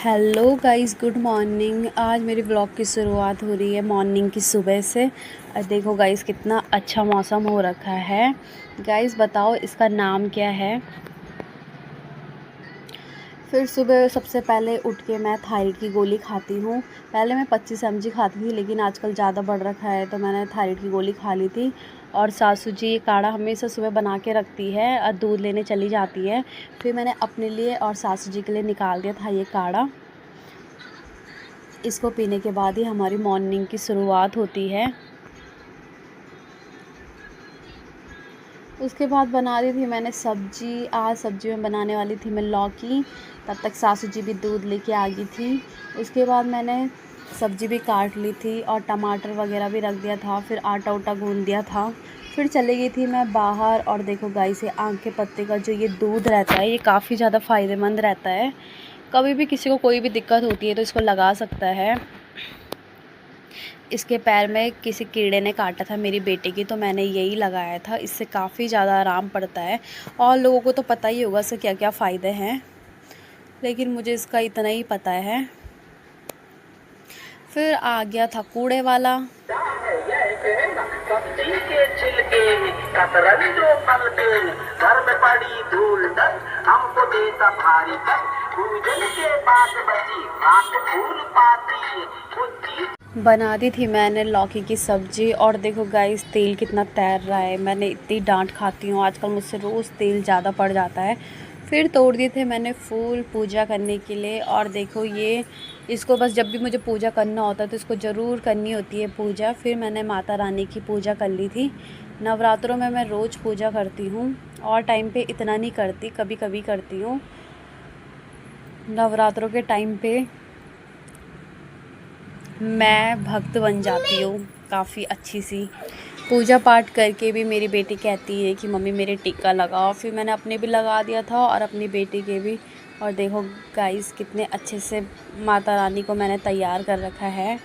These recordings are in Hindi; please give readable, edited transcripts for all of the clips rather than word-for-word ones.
Hello guys, good morning. आज मेरी ब्लॉग की शुरुआत हो रही है मॉर्निंग की सुबह से। और देखो गाइस, कितना अच्छा मौसम हो रखा है। गाइस बताओ इसका नाम क्या है। फिर सुबह सबसे पहले उठ के मैं थायराइड की गोली खाती हूँ। पहले मैं 25 mg खाती थी, लेकिन आजकल ज़्यादा बढ़ रखा है तो मैंने थायराइड की गोली खा ली थी। और सासू जी ये काढ़ा हमेशा सुबह बना के रखती है और दूध लेने चली जाती है। फिर मैंने अपने लिए और सासू जी के लिए निकाल दिया था ये काढ़ा। इसको पीने के बाद ही हमारी मॉर्निंग की शुरुआत होती है। उसके बाद बना दी थी मैंने सब्ज़ी। आज सब्ज़ी में बनाने वाली थी मैं लौकी। तब तक सासू जी भी दूध लेके आ गई थी। उसके बाद मैंने सब्ज़ी भी काट ली थी और टमाटर वगैरह भी रख दिया था। फिर आटा उटा गूँध दिया था। फिर चली गई थी मैं बाहर। और देखो गाइस, ये आम के पत्ते का जो ये दूध रहता है, ये काफ़ी ज़्यादा फ़ायदेमंद रहता है। कभी भी किसी को कोई भी दिक्कत होती है तो इसको लगा सकता है। इसके पैर में किसी कीड़े ने काटा था मेरी बेटी की, तो मैंने यही लगाया था। इससे काफ़ी ज़्यादा आराम पड़ता है। और लोगों को तो पता ही होगा इससे क्या क्या फ़ायदे हैं, लेकिन मुझे इसका इतना ही पता है। फिर आ गया था कूड़े वाला। सब्जी के छिलके कतरन जो पलटे घर में पड़ी धूल दस हमको देता भारी दस पूजन के बाद बची काट फूल पाती बुद्धि। बना दी थी मैंने लौकी की सब्ज़ी। और देखो गाइस, तेल कितना तैर रहा है। मैंने इतनी डांट खाती हूँ आजकल, मुझसे रोज़ तेल ज़्यादा पड़ जाता है। फिर तोड़ दिए थे मैंने फूल पूजा करने के लिए। और देखो ये, इसको बस जब भी मुझे पूजा करना होता है तो इसको ज़रूर करनी होती है पूजा। फिर मैंने माता रानी की पूजा कर ली थी। नवरात्रों में मैं रोज़ पूजा करती हूँ और टाइम पे इतना नहीं करती, कभी कभी करती हूँ। नवरात्रों के टाइम पे मैं भक्त बन जाती हूँ काफ़ी अच्छी सी। पूजा पाठ करके भी मेरी बेटी कहती है कि मम्मी मेरे टीका लगाओ। फिर मैंने अपने भी लगा दिया था और अपनी बेटी के भी। और देखो गाइस, कितने अच्छे से माता रानी को मैंने तैयार कर रखा है।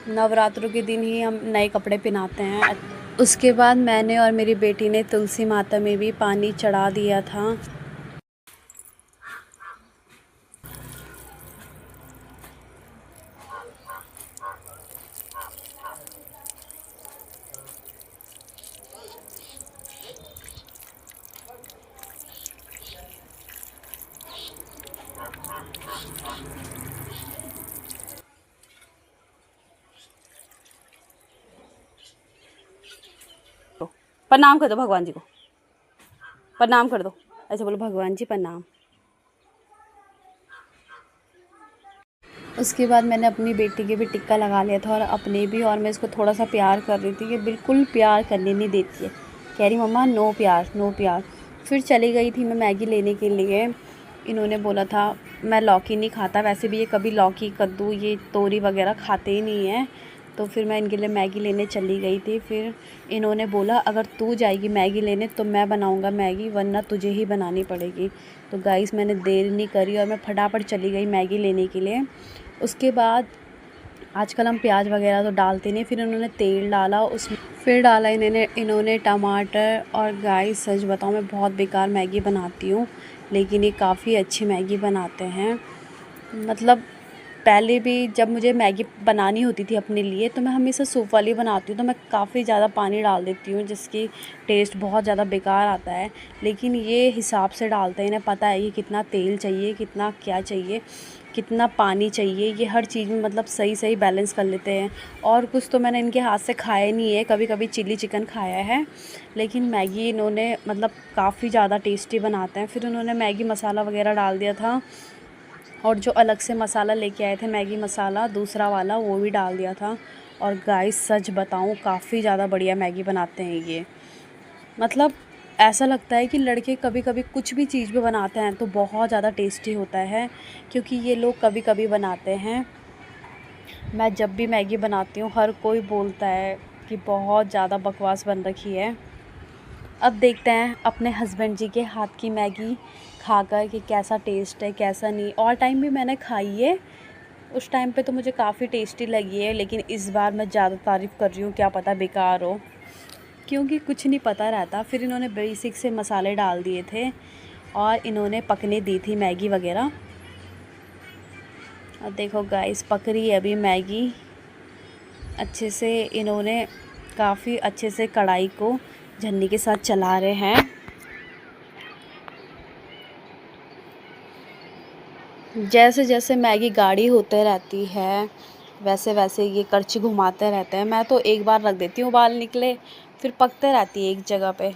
नवरात्रों के दिन ही हम नए कपड़े पहनाते हैं। उसके बाद मैंने और मेरी बेटी ने तुलसी माता में भी पानी चढ़ा दिया था। प्रणाम कर दो भगवान जी को, प्रणाम कर दो। ऐसे बोलो, भगवान जी प्रणाम। उसके बाद मैंने अपनी बेटी के भी टिक्का लगा लिया था और अपने भी। और मैं इसको थोड़ा सा प्यार कर रही थी कि बिल्कुल प्यार करने नहीं देती है। कह रही मम्मा नो प्यार नो प्यार। फिर चली गई थी मैं मैगी लेने के लिए। इन्होंने बोला था, मैं लौकी नहीं खाता, वैसे भी ये कभी लौकी कद्दू ये तोरी वगैरह खाते ही नहीं हैं। तो फिर मैं इनके लिए मैगी लेने चली गई थी। फिर इन्होंने बोला, अगर तू जाएगी मैगी लेने तो मैं बनाऊंगा मैगी, वरना तुझे ही बनानी पड़ेगी। तो गाइस, मैंने देर नहीं करी और मैं फटाफट चली गई मैगी लेने के लिए। उसके बाद आजकल हम प्याज वगैरह तो डालते नहीं। फिर इन्होंने तेल डाला, उसमें फिर डाला इन्होंने टमाटर। और गाइस सच बताऊं, मैं बहुत बेकार मैगी बनाती हूँ, लेकिन ये काफ़ी अच्छी मैगी बनाते हैं। मतलब पहले भी जब मुझे मैगी बनानी होती थी अपने लिए तो मैं हमेशा सूप वाली बनाती हूँ, तो मैं काफ़ी ज़्यादा पानी डाल देती हूँ, जिसकी टेस्ट बहुत ज़्यादा बेकार आता है। लेकिन ये हिसाब से डालते हैं, इन्हें पता है कि कितना तेल चाहिए, कितना क्या चाहिए, कितना पानी चाहिए। ये हर चीज़ में मतलब सही सही बैलेंस कर लेते हैं। और कुछ तो मैंने इनके हाथ से खाया नहीं है, कभी कभी चिली चिकन खाया है, लेकिन मैगी इन्होंने मतलब काफ़ी ज़्यादा टेस्टी बनाते हैं। फिर उन्होंने मैगी मसाला वगैरह डाल दिया था और जो अलग से मसाला लेके आए थे मैगी मसाला दूसरा वाला, वो भी डाल दिया था। और गाइस सच बताऊं, काफ़ी ज़्यादा बढ़िया मैगी बनाते हैं ये। मतलब ऐसा लगता है कि लड़के कभी कभी कुछ भी चीज़ भी बनाते हैं तो बहुत ज़्यादा टेस्टी होता है, क्योंकि ये लोग कभी कभी बनाते हैं। मैं जब भी मैगी बनाती हूँ हर कोई बोलता है कि बहुत ज़्यादा बकवास बन रखी है। अब देखते हैं अपने हस्बैंड जी के हाथ की मैगी खाकर कि कैसा टेस्ट है कैसा नहीं। और टाइम भी मैंने खाई है, उस टाइम पे तो मुझे काफ़ी टेस्टी लगी है, लेकिन इस बार मैं ज़्यादा तारीफ़ कर रही हूँ, क्या पता बेकार हो, क्योंकि कुछ नहीं पता रहता। फिर इन्होंने बेसिक से मसाले डाल दिए थे और इन्होंने पकने दी थी मैगी वगैरह। और देखो गाइस पक रही है अभी मैगी अच्छे से। इन्होंने काफ़ी अच्छे से कढ़ाई को झन्नी के साथ चला रहे हैं। जैसे जैसे मैगी गाढ़ी होते रहती है वैसे वैसे ये करछी घुमाते रहते हैं। मैं तो एक बार रख देती हूँ उबाल निकले, फिर पकते रहती है एक जगह पे।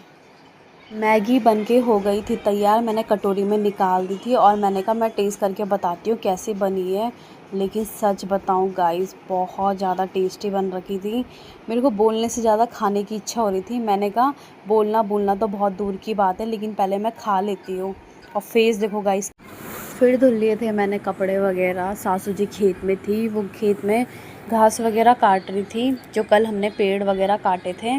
मैगी बनके हो गई थी तैयार, मैंने कटोरी में निकाल दी थी और मैंने कहा मैं टेस्ट करके बताती हूँ कैसी बनी है। लेकिन सच बताऊँ गाइस बहुत ज़्यादा टेस्टी बन रखी थी। मेरे को बोलने से ज़्यादा खाने की इच्छा हो रही थी। मैंने कहा बोलना बोलना तो बहुत दूर की बात है, लेकिन पहले मैं खा लेती हूँ। और फेस देखो गाइस। फिर धुल लिए थे मैंने कपड़े वगैरह। सासू जी खेत में थी, वो खेत में घास वगैरह काट रही थी जो कल हमने पेड़ वगैरह काटे थे।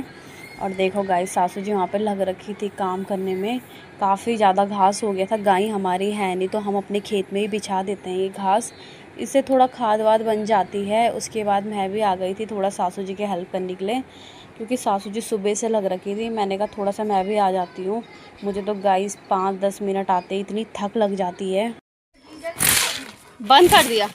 और देखो गाइस सासू जी वहाँ पे लग रखी थी काम करने में। काफ़ी ज़्यादा घास हो गया था। गाय हमारी है नहीं तो हम अपने खेत में ही बिछा देते हैं ये घास, इससे थोड़ा खाद वाद बन जाती है। उसके बाद मैं भी आ गई थी थोड़ा सासू जी के हेल्प करने के लिए, क्योंकि सासू जी सुबह से लग रखी थी। मैंने कहा थोड़ा सा मैं भी आ जाती हूँ। मुझे तो गाइस 5-10 मिनट आते ही इतनी थक लग जाती है। बंद कर दिया।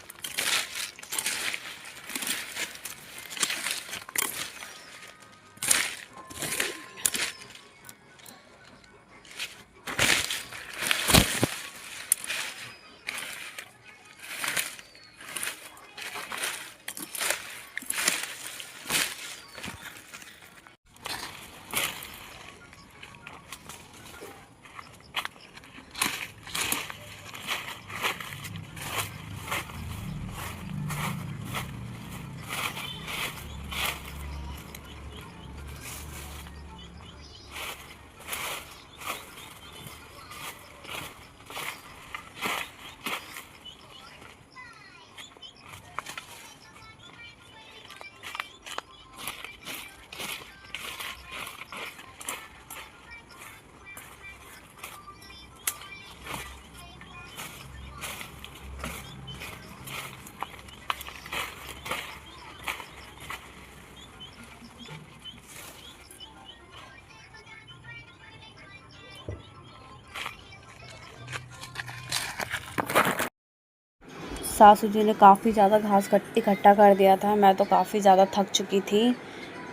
सासू जी ने काफ़ी ज़्यादा घास इकट्ठा कर दिया था। मैं तो काफ़ी ज़्यादा थक चुकी थी।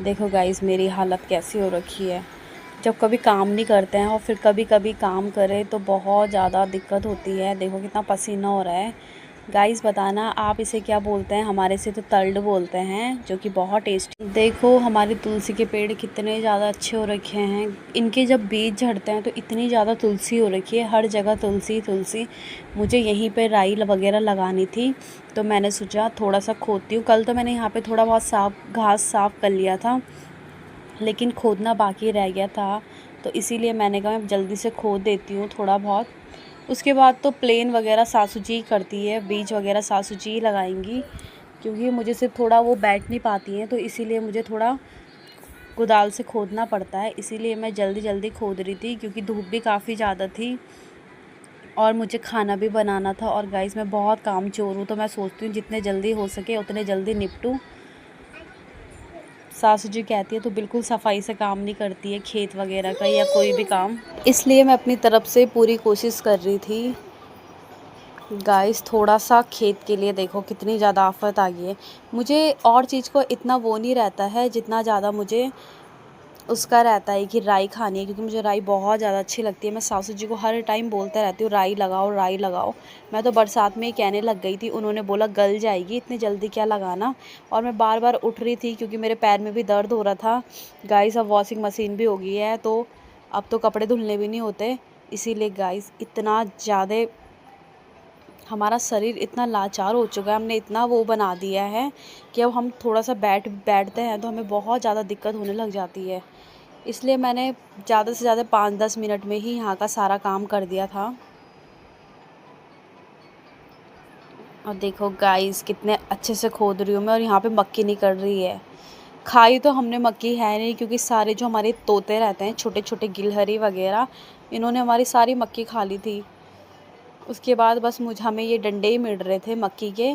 देखो गाइस मेरी हालत कैसी हो रखी है। जब कभी काम नहीं करते हैं और फिर कभी कभी काम करें तो बहुत ज़्यादा दिक्कत होती है। देखो कितना पसीना हो रहा है। गाइस बताना आप इसे क्या बोलते हैं। हमारे से तो तल्ड बोलते हैं, जो कि बहुत टेस्टी। देखो हमारी तुलसी के पेड़ कितने ज़्यादा अच्छे हो रखे हैं। इनके जब बीज झड़ते हैं तो इतनी ज़्यादा तुलसी हो रखी है, हर जगह तुलसी तुलसी। मुझे यहीं पे राई वगैरह लगानी थी तो मैंने सोचा थोड़ा सा खोदती हूँ। कल तो मैंने यहाँ पे थोड़ा बहुत घास साफ़ कर लिया था, लेकिन खोदना बाकी रह गया था, तो इसीलिए मैंने कहा मैं जल्दी से खोद देती हूँ थोड़ा बहुत। उसके बाद तो प्लेन वगैरह सासू जी करती है, बीज वगैरह सासू जी ही लगाएंगी, क्योंकि मुझे सिर्फ थोड़ा वो बैठ नहीं पाती हैं, तो इसीलिए मुझे थोड़ा कुदाल से खोदना पड़ता है। इसीलिए मैं जल्दी जल्दी खोद रही थी, क्योंकि धूप भी काफ़ी ज़्यादा थी और मुझे खाना भी बनाना था। और गाइस मैं बहुत काम चोर हूँ, तो मैं सोचती हूँ जितने जल्दी हो सके उतने जल्दी निपटूँ। सासू जी कहती है तो बिल्कुल सफाई से काम नहीं करती है, खेत वगैरह का या कोई भी काम। इसलिए मैं अपनी तरफ से पूरी कोशिश कर रही थी। गाइस थोड़ा सा खेत के लिए देखो कितनी ज़्यादा आफत आ गई है। मुझे और चीज़ को इतना वो नहीं रहता है जितना ज़्यादा मुझे उसका रहता है कि राई खानी है, क्योंकि मुझे राई बहुत ज़्यादा अच्छी लगती है। मैं सासू जी को हर टाइम बोलते रहती हूँ राई लगाओ राई लगाओ। मैं तो बरसात में ही कहने लग गई थी, उन्होंने बोला गल जाएगी इतनी जल्दी क्या लगाना। और मैं बार बार उठ रही थी क्योंकि मेरे पैर में भी दर्द हो रहा था। गाइस अब वॉशिंग मशीन भी हो गई है तो अब तो कपड़े धुलने भी नहीं होते। इसीलिए गाइस इतना ज़्यादा हमारा शरीर इतना लाचार हो चुका है, हमने इतना वो बना दिया है कि अब हम थोड़ा सा बैठते हैं तो हमें बहुत ज़्यादा दिक्कत होने लग जाती है। इसलिए मैंने ज़्यादा से ज़्यादा 5-10 मिनट में ही यहाँ का सारा काम कर दिया था। और देखो गाइस कितने अच्छे से खोद रही हूँ मैं, और यहाँ पे मक्की निकल रही है। खाई तो हमने मक्की है नहीं, क्योंकि सारे जो हमारे तोते रहते हैं छोटे छोटे गिलहरी वगैरह, इन्होंने हमारी सारी मक्की खा ली थी। उसके बाद बस हमें ये डंडे ही मिल रहे थे मक्की के।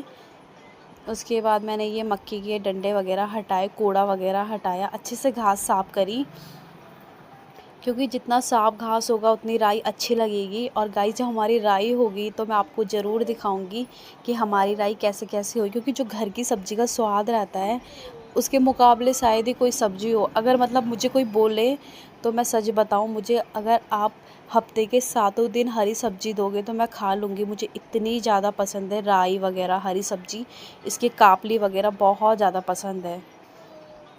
उसके बाद मैंने ये मक्की के डंडे वगैरह हटाए, कूड़ा वगैरह हटाया, अच्छे से घास साफ़ करी। क्योंकि जितना साफ घास होगा उतनी राई अच्छी लगेगी। और गाइस जब हमारी राई होगी तो मैं आपको ज़रूर दिखाऊंगी कि हमारी राई कैसे कैसे होगी, क्योंकि जो घर की सब्ज़ी का स्वाद रहता है उसके मुकाबले शायद ही कोई सब्ज़ी हो। अगर मतलब मुझे कोई बोले तो मैं सच बताऊं, मुझे अगर आप हफ्ते के 7 दिन हरी सब्ज़ी दोगे तो मैं खा लूँगी। मुझे इतनी ज़्यादा पसंद है राई वगैरह, हरी सब्ज़ी, इसकी कापली वगैरह बहुत ज़्यादा पसंद है,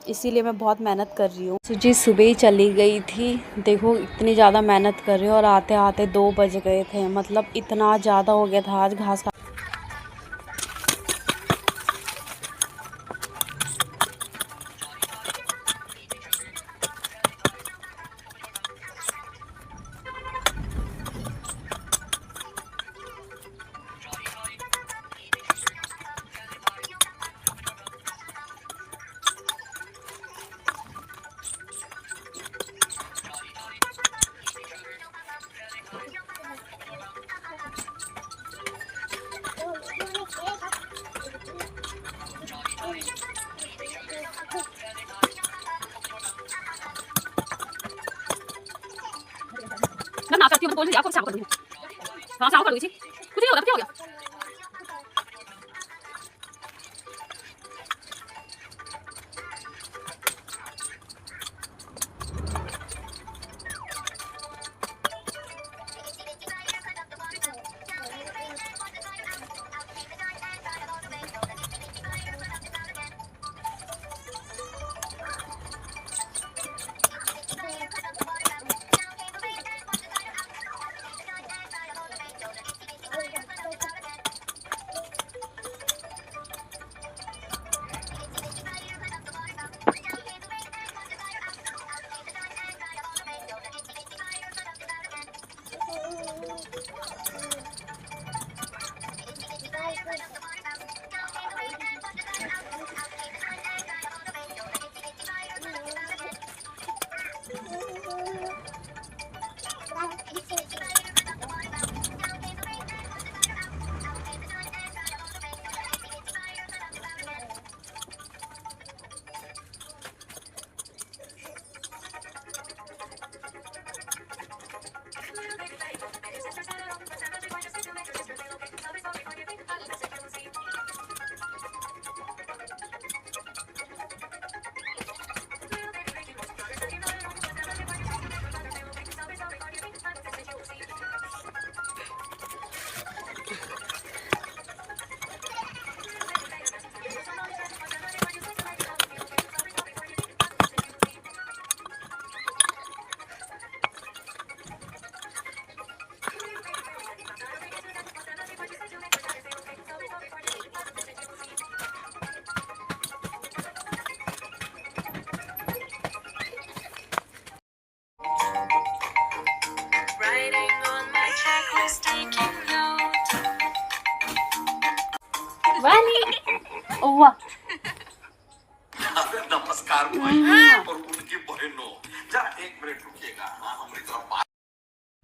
इसीलिए मैं बहुत मेहनत कर रही हूँ। सुजी सुबह ही चली गई थी, देखो इतनी ज़्यादा मेहनत कर रही हूँ और आते आते 2 बज गए थे। मतलब इतना ज़्यादा हो गया था आज घास का। मैं ना करती हूँ तो बोल दीजिए, आपको चाव कर दूँगी। हाँ, चाव कर दूँगी। कुछ नहीं होगा, क्या हो गया? वाह नमस्कार भाई और उनकी बहनों, जरा 1 मिनट रुकिएगा। हाँ, हमारी तरफ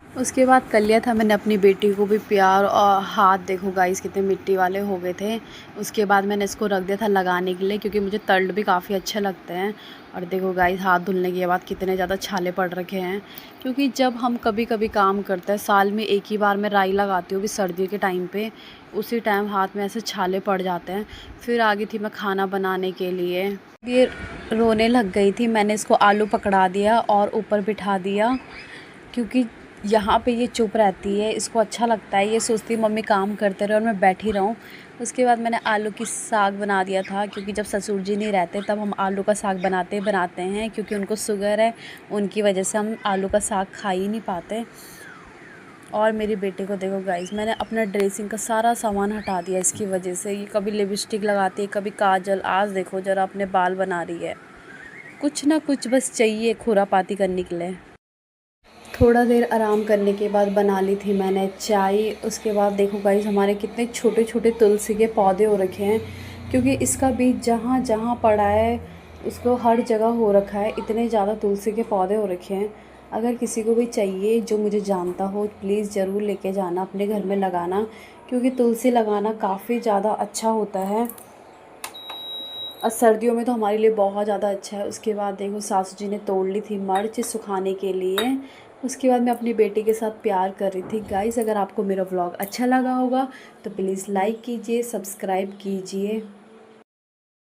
उसके बाद कर लिया था मैंने अपनी बेटी को भी प्यार। और हाथ देखो गाइस कितने मिट्टी वाले हो गए थे। उसके बाद मैंने इसको रख दिया था लगाने के लिए, क्योंकि मुझे तर्ड भी काफ़ी अच्छे लगते हैं। और देखो गाइस हाथ धुलने के बाद कितने ज़्यादा छाले पड़ रखे हैं, क्योंकि जब हम कभी कभी काम करते हैं, साल में एक ही बार मैं राई लगाती हूँ, भी सर्दी के टाइम पे, उसी टाइम हाथ में ऐसे छाले पड़ जाते हैं। फिर आ गई थी मैं खाना बनाने के लिए। ये रोने लग गई थी, मैंने इसको आलू पकड़ा दिया और ऊपर बिठा दिया, क्योंकि यहाँ पे ये चुप रहती है, इसको अच्छा लगता है, ये सोचती है मम्मी काम करते रहे और मैं बैठी रहूँ। उसके बाद मैंने आलू की साग बना दिया था, क्योंकि जब ससुर जी नहीं रहते तब हम आलू का साग बनाते हैं, क्योंकि उनको शुगर है, उनकी वजह से हम आलू का साग खा ही नहीं पाते। और मेरी बेटी को देखो गाइस, मैंने अपना ड्रेसिंग का सारा सामान हटा दिया इसकी वजह से। ये कभी लिपस्टिक लगाती है, कभी काजल, आज देखो ज़रा अपने बाल बना रही है। कुछ ना कुछ बस चाहिए खुरापाती करने के लिए। थोड़ा देर आराम करने के बाद बना ली थी मैंने चाय। उसके बाद देखो गाइस हमारे कितने छोटे छोटे तुलसी के पौधे हो रखे हैं, क्योंकि इसका बीज जहाँ जहाँ पड़ा है उसको हर जगह हो रखा है। इतने ज़्यादा तुलसी के पौधे हो रखे हैं। अगर किसी को भी चाहिए जो मुझे जानता हो, प्लीज़ ज़रूर लेके जाना, अपने घर में लगाना, क्योंकि तुलसी लगाना काफ़ी ज़्यादा अच्छा होता है। और सर्दियों में तो हमारे लिए बहुत ज़्यादा अच्छा है। उसके बाद देखो सासू जी ने तोड़ ली थी मिर्च सुखाने के लिए। उसके बाद मैं अपनी बेटी के साथ प्यार कर रही थी। गाइस अगर आपको मेरा व्लॉग अच्छा लगा होगा तो प्लीज़ लाइक कीजिए, सब्सक्राइब कीजिए।